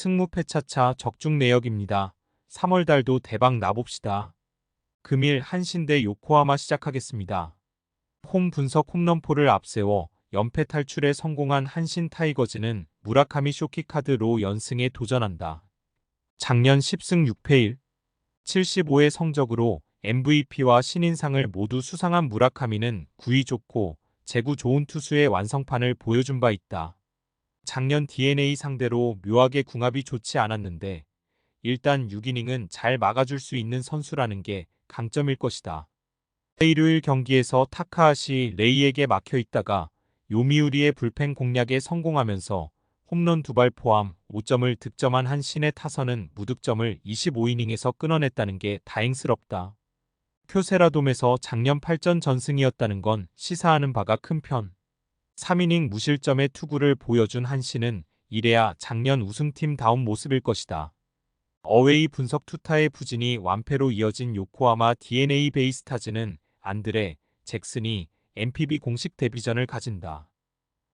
승무패차차 적중 내역입니다. 3월달도 대박 나봅시다. 금일 한신 대 요코하마 시작하겠습니다. 홈 분석 홈런포를 앞세워 연패 탈출에 성공한 한신 타이거즈는 무라카미 쇼키카드로 연승에 도전한다. 작년 10승 6패 1, 75의 성적으로 MVP와 신인상을 모두 수상한 무라카미는 구위 좋고 제구 좋은 투수의 완성판을 보여준 바 있다. 작년 DNA 상대로 묘하게 궁합이 좋지 않았는데 일단 6이닝은 잘 막아줄 수 있는 선수라는 게 강점일 것이다. 일요일 경기에서 타카하시 레이에게 막혀있다가 요미우리의 불펜 공략에 성공하면서 홈런 2발 포함 5점을 득점한 한신의 타선은 무득점을 25이닝에서 끊어냈다는 게 다행스럽다. 쿄세라돔에서 작년 8전 전승이었다는 건 시사하는 바가 큰 편. 3이닝 무실점의 투구를 보여준 한신은 이래야 작년 우승팀다운 모습일 것이다. 어웨이 분석 투타의 부진이 완패로 이어진 요코하마 DNA 베이스타즈는 안드레 잭슨이 NPB 공식 데뷔전을 가진다.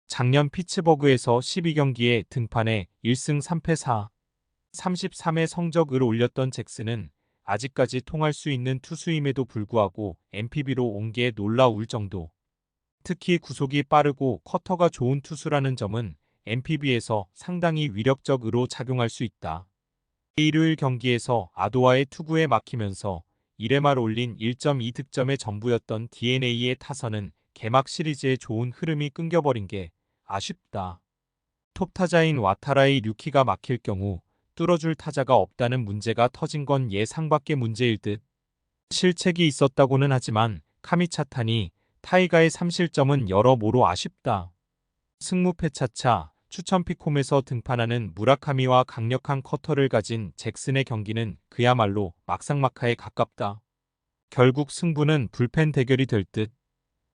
작년 피츠버그에서 12경기에 등판해 1승 3패 4, 33의 성적을 올렸던 잭슨은 아직까지 통할 수 있는 투수임에도 불구하고 NPB로 온 게 놀라울 정도. 특히 구속이 빠르고 커터가 좋은 투수라는 점은 NPB에서 상당히 위력적으로 작용할 수 있다. 일요일 경기에서 아도와의 투구에 막히면서 1회말 올린 1.2득점의 전부였던 DNA의 타선은 개막 시리즈의 좋은 흐름이 끊겨버린 게 아쉽다. 톱타자인 와타라의 류키가 막힐 경우 뚫어줄 타자가 없다는 문제가 터진 건 예상밖의 문제일 듯. 실책이 있었다고는 하지만 카미차타니 타이가의 3실점은 여러모로 아쉽다. 승무패차차 추천픽홈에서 등판하는 무라카미와 강력한 커터를 가진 잭슨의 경기는 그야말로 막상막하에 가깝다. 결국 승부는 불펜 대결이 될 듯.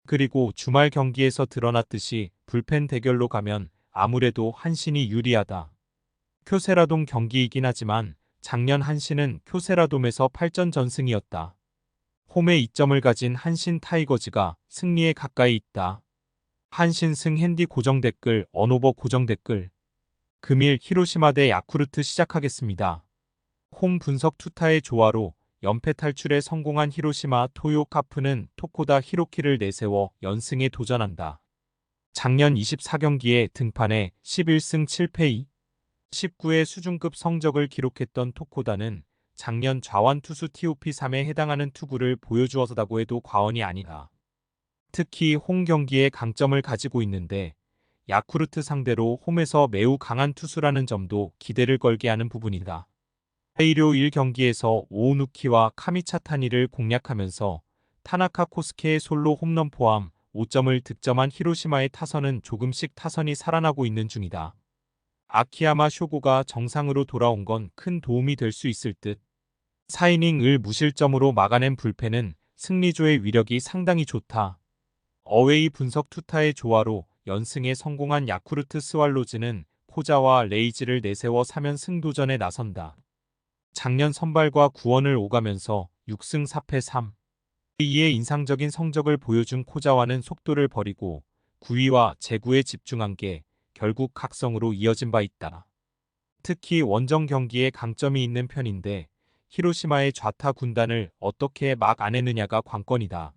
그리고 주말 경기에서 드러났듯이 불펜 대결로 가면 아무래도 한신이 유리하다. 쿄세라돔 경기이긴 하지만 작년 한신은 쿄세라돔에서 8전 전승이었다. 홈에 이점을 가진 한신 타이거즈가 승리에 가까이 있다. 한신 승 핸디 고정 댓글 언오버 고정 댓글. 금일 히로시마 대 야쿠르트 시작하겠습니다. 홈 분석 투타의 조화로 연패 탈출에 성공한 히로시마 토요 카프는 토코다 히로키를 내세워 연승에 도전한다. 작년 24경기에 등판해 11승 7패 2, 19의 수준급 성적을 기록했던 토코다는 작년 좌완 투수 TOP3에 해당하는 투구를 보여주었다고 해도 과언이 아니다. 특히 홈 경기에 강점을 가지고 있는데 야쿠르트 상대로 홈에서 매우 강한 투수라는 점도 기대를 걸게 하는 부분이다. 일요일 경기에서 오우누키와 카미차타니를 공략하면서 타나카 코스케의 솔로 홈런 포함 5점을 득점한 히로시마의 타선은 조금씩 타선이 살아나고 있는 중이다. 아키야마 쇼고가 정상으로 돌아온 건 큰 도움이 될 수 있을 듯. 4이닝을 무실점으로 막아낸 불펜은 승리조의 위력이 상당히 좋다. 어웨이 분석 투타의 조화로 연승에 성공한 야쿠르트 스왈로즈는 코자와 레이즈를 내세워 3연승 도전에 나선다. 작년 선발과 구원을 오가면서 6승 4패 3, 2의 인상적인 성적을 보여준 코자와는 속도를 버리고 구위와 제구에 집중한 게 결국 각성으로 이어진 바 있다. 특히 원정 경기에 강점이 있는 편인데 히로시마의 좌타 군단을 어떻게 막아내느냐가 관건이다.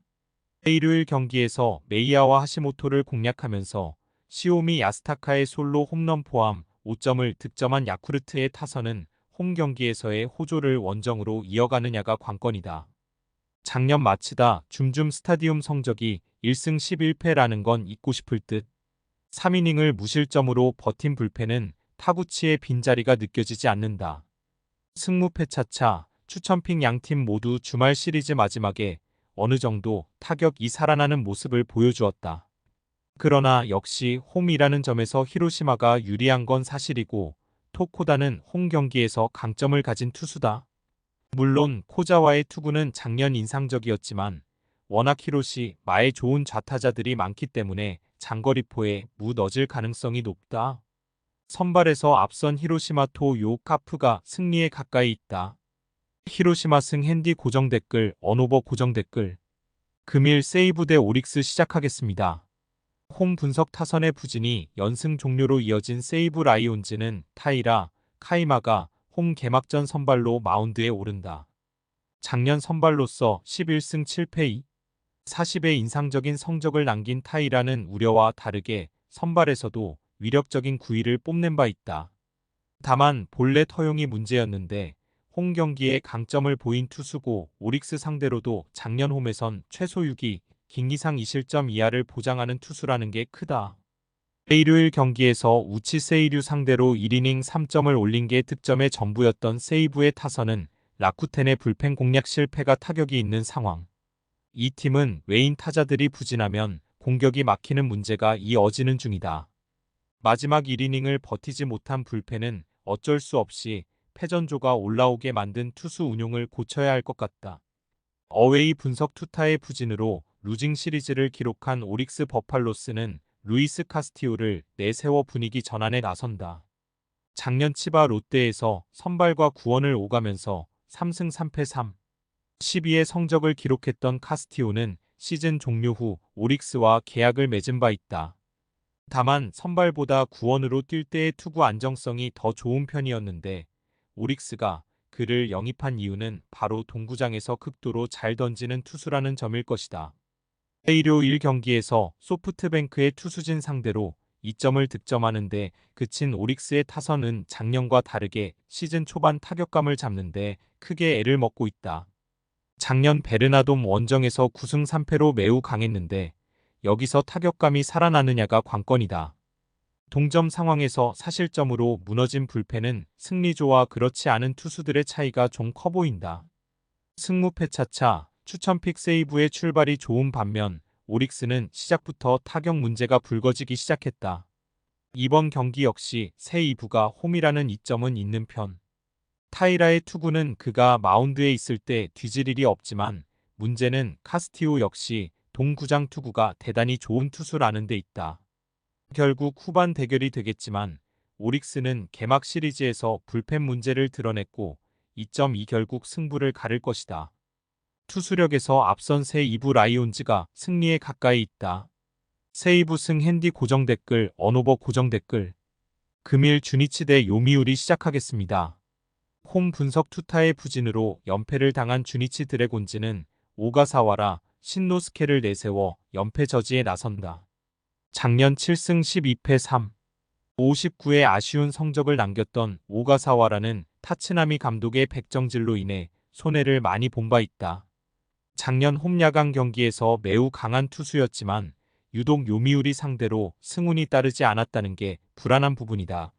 일요일 경기에서 메이야와 하시모토를 공략하면서 시오미 야스타카의 솔로 홈런 포함 5점을 득점한 야쿠르트의 타선은 홈 경기에서의 호조를 원정으로 이어가느냐가 관건이다. 작년 마치다 줌줌 스타디움 성적이 1승 11패라는 건 잊고 싶을 듯. 3이닝을 무실점으로 버틴 불펜은 타구치의 빈자리가 느껴지지 않는다. 승무패차차 추천픽 양팀 모두 주말 시리즈 마지막에 어느 정도 타격이 살아나는 모습을 보여주었다. 그러나 역시 홈이라는 점에서 히로시마가 유리한 건 사실이고 토코다는 홈 경기에서 강점을 가진 투수다. 물론 코자와의 투구는 작년 인상적이었지만 워낙 히로시마의 좋은 좌타자들이 많기 때문에 장거리포에 무너질 가능성이 높다. 선발에서 앞선 히로시마 토요 카프가 승리에 가까이 있다. 히로시마 승 핸디 고정 댓글 언오버 고정 댓글. 금일 세이브 대 오릭스 시작하겠습니다. 홈 분석 타선의 부진이 연승 종료로 이어진 세이브 라이온즈는 타이라, 카이마가 홈 개막전 선발로 마운드에 오른다. 작년 선발로서 11승 7패 40의 인상적인 성적을 남긴 타이라는 우려와 다르게 선발에서도 위력적인 구위를 뽐낸 바 있다. 다만 본래 허용이 문제였는데 홈 경기에 강점을 보인 투수고 오릭스 상대로도 작년 홈에선 최소 6위, 긴 이상 2실점 이하를 보장하는 투수라는 게 크다. 일요일 경기에서 우치 세이류 상대로 1이닝 3점을 올린 게 득점의 전부였던 세이브의 타선은 라쿠텐의 불펜 공략 실패가 타격이 있는 상황. 이 팀은 외인 타자들이 부진하면 공격이 막히는 문제가 이어지는 중이다. 마지막 1이닝을 버티지 못한 불펜은 어쩔 수 없이 패전조가 올라오게 만든 투수 운용을 고쳐야 할 것 같다. 어웨이 분석 투타의 부진으로 루징 시리즈를 기록한 오릭스 버팔로스는 루이스 카스티오를 내세워 분위기 전환에 나선다. 작년 치바 롯데에서 선발과 구원을 오가면서 3승 3패 3, 12의 성적을 기록했던 카스티오는 시즌 종료 후 오릭스와 계약을 맺은 바 있다. 다만 선발보다 구원으로 뛸 때의 투구 안정성이 더 좋은 편이었는데 오릭스가 그를 영입한 이유는 바로 동구장에서 극도로 잘 던지는 투수라는 점일 것이다. 일요일 경기에서 소프트뱅크의 투수진 상대로 2점을 득점하는데 그친 오릭스의 타선은 작년과 다르게 시즌 초반 타격감을 잡는데 크게 애를 먹고 있다. 작년 베르나돔 원정에서 9승 3패로 매우 강했는데 여기서 타격감이 살아나느냐가 관건이다. 동점 상황에서 사실점으로 무너진 불펜은 승리조와 그렇지 않은 투수들의 차이가 좀 커 보인다. 승무패 차차 추천픽 세이브의 출발이 좋은 반면 오릭스는 시작부터 타격 문제가 불거지기 시작했다. 이번 경기 역시 새 2부가 홈이라는 이점은 있는 편. 타이라의 투구는 그가 마운드에 있을 때 뒤질 일이 없지만 문제는 카스티오 역시 동구장 투구가 대단히 좋은 투수라는 데 있다. 결국 후반 대결이 되겠지만 오릭스는 개막 시리즈에서 불펜 문제를 드러냈고 2.2 결국 승부를 가를 것이다. 투수력에서 앞선 새 2부 라이온즈가 승리에 가까이 있다. 새 2부 승 핸디 고정 댓글 언오버 고정 댓글 금일 주니치 대 요미우리 시작하겠습니다. 홈 분석 투타의 부진으로 연패를 당한 주니치 드래곤즈는 오가사와라 신노스케를 내세워 연패 저지에 나선다. 작년 7승 12패 3, 59의 아쉬운 성적을 남겼던 오가사와라는 타츠나미 감독의 백정질로 인해 손해를 많이 본 바 있다. 작년 홈 야간 경기에서 매우 강한 투수였지만 유독 요미우리 상대로 승운이 따르지 않았다는 게 불안한 부분이다.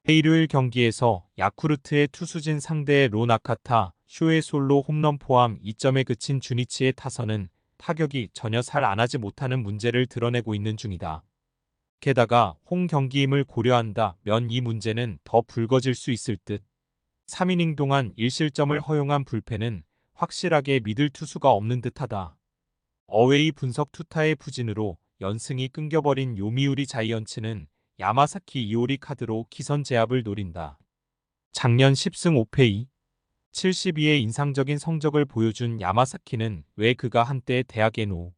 일요일 경기에서 야쿠르트의 투수진 상대의 로나카타, 쇼의 솔로 홈런 포함 2점에 그친 주니치의 타선은 타격이 전혀 살 안하지 못하는 문제를 드러내고 있는 중이다. 게다가 홈 경기임을 고려한다면 이 문제는 더 불거질 수 있을 듯. 3이닝 동안 1실점을 허용한 불펜은 확실하게 믿을 투수가 없는 듯하다. 어웨이 분석 투타의 부진으로 연승이 끊겨버린 요미우리 자이언츠는 야마사키 이오리 카드로 기선 제압을 노린다. 작년 10승 5패 2, 72의 인상적인 성적을 보여준 야마사키는 왜 그가 한때 대학의 노.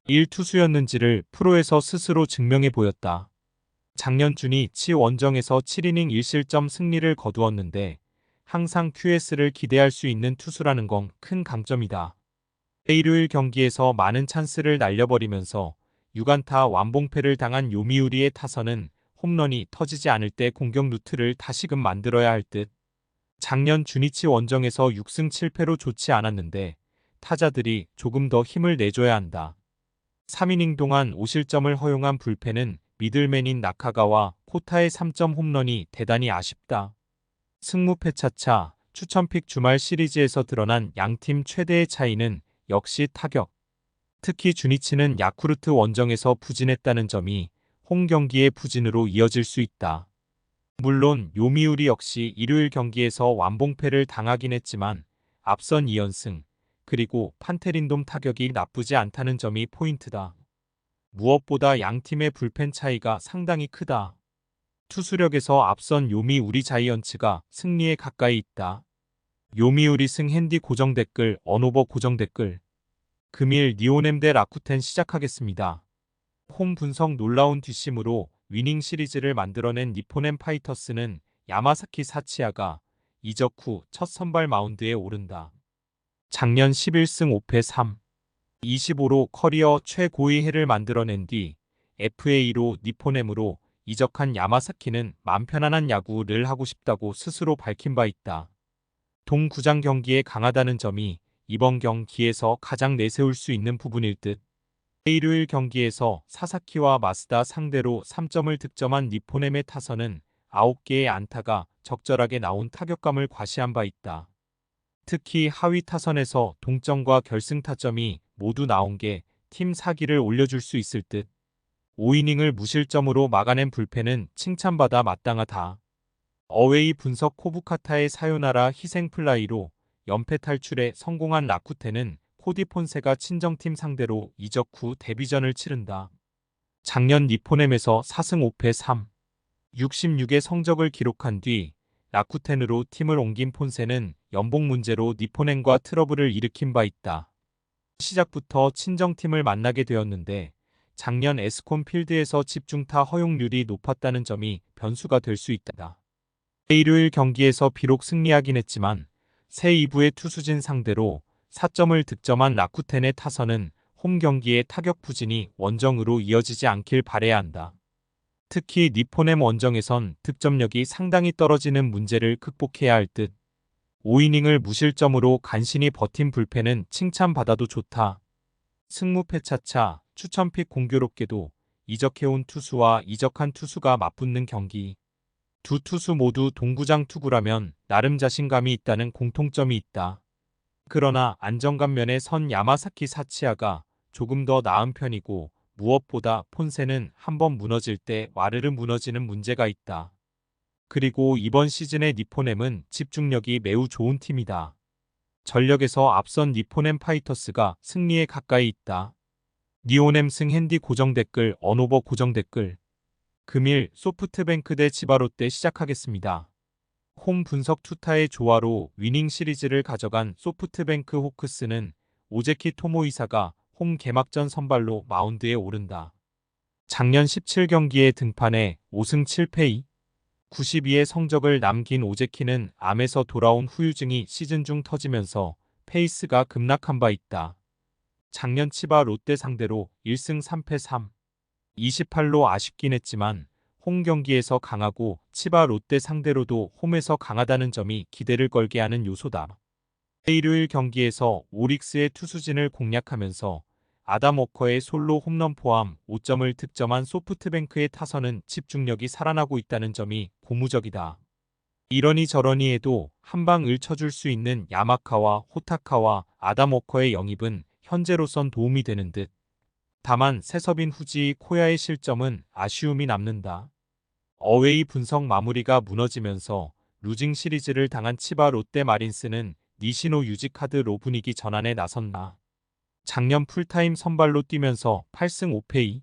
1투수였는지를 프로에서 스스로 증명해 보였다. 작년 주니치 원정에서 7이닝 1실점 승리를 거두었는데 항상 QS를 기대할 수 있는 투수라는 건 큰 강점이다. 일요일 경기에서 많은 찬스를 날려버리면서 6안타 완봉패를 당한 요미우리의 타선은 홈런이 터지지 않을 때 공격 루트를 다시금 만들어야 할 듯. 작년 주니치 원정에서 6승 7패로 좋지 않았는데 타자들이 조금 더 힘을 내줘야 한다. 3이닝 동안 5실점을 허용한 불펜은 미들맨인 나카가와 코타의 3점 홈런이 대단히 아쉽다. 승무패 차차 추천픽 주말 시리즈에서 드러난 양팀 최대의 차이는 역시 타격. 특히 주니치는 야쿠르트 원정에서 부진했다는 점이 홈 경기의 부진으로 이어질 수 있다. 물론 요미우리 역시 일요일 경기에서 완봉패를 당하긴 했지만 앞선 2연승 그리고 판테린돔 타격이 나쁘지 않다는 점이 포인트다. 무엇보다 양팀의 불펜 차이가 상당히 크다. 투수력에서 앞선 요미우리 자이언츠가 승리에 가까이 있다. 요미우리 승 핸디 고정 댓글 언오버 고정 댓글 금일 니오넴 대 라쿠텐 시작하겠습니다. 홈 분석 놀라운 뒷심으로 위닝 시리즈를 만들어낸 니포넴 파이터스는 야마사키 사치야가 이적 후 첫 선발 마운드에 오른다. 작년 11승 5패 3, 25로 커리어 최고의 해를 만들어낸 뒤 FA로 니포넴으로 이적한 야마사키는 맘 편안한 야구를 하고 싶다고 스스로 밝힌 바 있다. 동구장 경기에 강하다는 점이 이번 경기에서 가장 내세울 수 있는 부분일 듯. 일요일 경기에서 사사키와 마스다 상대로 3점을 득점한 니포넴의 타선은 9개의 안타가 적절하게 나온 타격감을 과시한 바 있다. 특히 하위 타선에서 동점과 결승 타점이 모두 나온 게 팀 사기를 올려줄 수 있을 듯. 5이닝을 무실점으로 막아낸 불펜은 칭찬받아 마땅하다. 어웨이 분석 코부카타의 사요나라 희생 플라이로 연패 탈출에 성공한 라쿠텐은 코디 폰세가 친정팀 상대로 이적 후 데뷔전을 치른다. 작년 니포넴에서 4승 5패 3, 66의 성적을 기록한 뒤 라쿠텐으로 팀을 옮긴 폰세는 연봉 문제로 니포넴과 트러블을 일으킨 바 있다. 시작부터 친정팀을 만나게 되었는데 작년 에스콘 필드에서 집중타 허용률이 높았다는 점이 변수가 될 수 있다. 일요일 경기에서 비록 승리하긴 했지만 새 2부의 투수진 상대로 4점을 득점한 라쿠텐의 타선은 홈 경기의 타격 부진이 원정으로 이어지지 않길 바라야 한다. 특히 니포넴 원정에선 득점력이 상당히 떨어지는 문제를 극복해야 할 듯. 5이닝을 무실점으로 간신히 버틴 불펜은 칭찬받아도 좋다. 승무패차차 추천픽 공교롭게도 이적해온 투수와 이적한 투수가 맞붙는 경기. 두 투수 모두 동구장 투구라면 나름 자신감이 있다는 공통점이 있다. 그러나 안정감 면에 선 야마사키 사치야가 조금 더 나은 편이고 무엇보다 폰세는 한번 무너질 때 와르르 무너지는 문제가 있다. 그리고 이번 시즌의 니포넴은 집중력이 매우 좋은 팀이다. 전력에서 앞선 니포넴 파이터스가 승리에 가까이 있다. 니오넴 승 핸디 고정 댓글 언오버 고정 댓글. 금일 소프트뱅크 대 치바롯데 시작하겠습니다. 홈 분석 투타의 조화로 위닝 시리즈를 가져간 소프트뱅크 호크스는 오제키 토모이사가 홈 개막전 선발로 마운드에 오른다. 작년 17경기에 등판해 5승 7패 2, 92의 성적을 남긴 오제키는 암에서 돌아온 후유증이 시즌 중 터지면서 페이스가 급락한 바 있다. 작년 치바 롯데 상대로 1승 3패 3, 28로 아쉽긴 했지만 홈 경기에서 강하고 치바 롯데 상대로도 홈에서 강하다는 점이 기대를 걸게 하는 요소다. 일요일 경기에서 오릭스의 투수진을 공략하면서 아담 워커의 솔로 홈런 포함 5점을 득점한 소프트뱅크의 타선은 집중력이 살아나고 있다는 점이 고무적이다. 이러니 저러니 해도 한방을 쳐줄 수 있는 야마카와 호타카와 아담 워커의 영입은 현재로선 도움이 되는 듯. 다만 세서빈 후지 코야의 실점은 아쉬움이 남는다. 어웨이 분석 마무리가 무너지면서 루징 시리즈를 당한 치바 롯데 마린스는 니시노 유지카드로 분위기 전환에 나섰다. 작년 풀타임 선발로 뛰면서 8승 5패 2,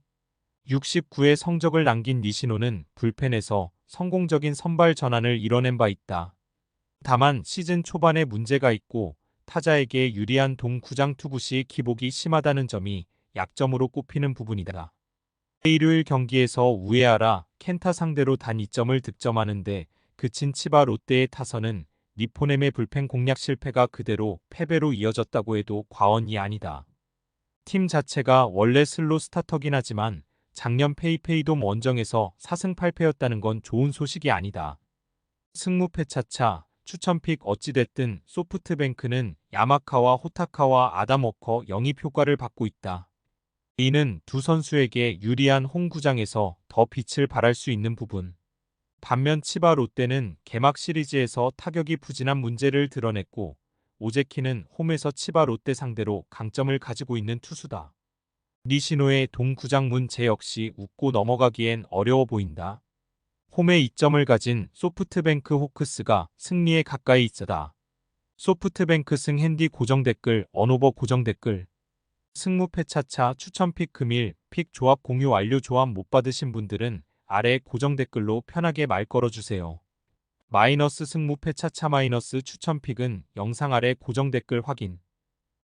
69의 성적을 남긴 니시노는 불펜에서 성공적인 선발 전환을 이뤄낸 바 있다. 다만 시즌 초반에 문제가 있고 타자에게 유리한 동구장 투구 시 기복이 심하다는 점이 약점으로 꼽히는 부분이다. 일요일 경기에서 우에하라 켄타 상대로 단 2점을 득점하는데 그친 치바 롯데의 타선은 니포넴의 불펜 공략 실패가 그대로 패배로 이어졌다고 해도 과언이 아니다. 팀 자체가 원래 슬로 스타터긴 하지만 작년 페이페이돔 원정에서 4승 8패였다는 건 좋은 소식이 아니다. 승무패차차 추천픽 어찌됐든 소프트뱅크는 야마카와 호타카와 아담 워커 영입 효과를 받고 있다. 이는 두 선수에게 유리한 홈구장에서 더 빛을 발할 수 있는 부분. 반면 치바 롯데는 개막 시리즈에서 타격이 부진한 문제를 드러냈고 오제키는 홈에서 치바 롯데 상대로 강점을 가지고 있는 투수다. 니시노의 동구장 문제 역시 웃고 넘어가기엔 어려워 보인다. 홈에 2점을 가진 소프트뱅크 호크스가 승리에 가까이 있어다. 소프트뱅크 승 핸디 고정 댓글 언오버 고정 댓글. 승무패차차 추천픽 금일 픽 조합 공유 완료. 조합 못 받으신 분들은 아래 고정 댓글로 편하게 말 걸어주세요. 마이너스 승무패차차 마이너스 추천픽은 영상 아래 고정 댓글 확인.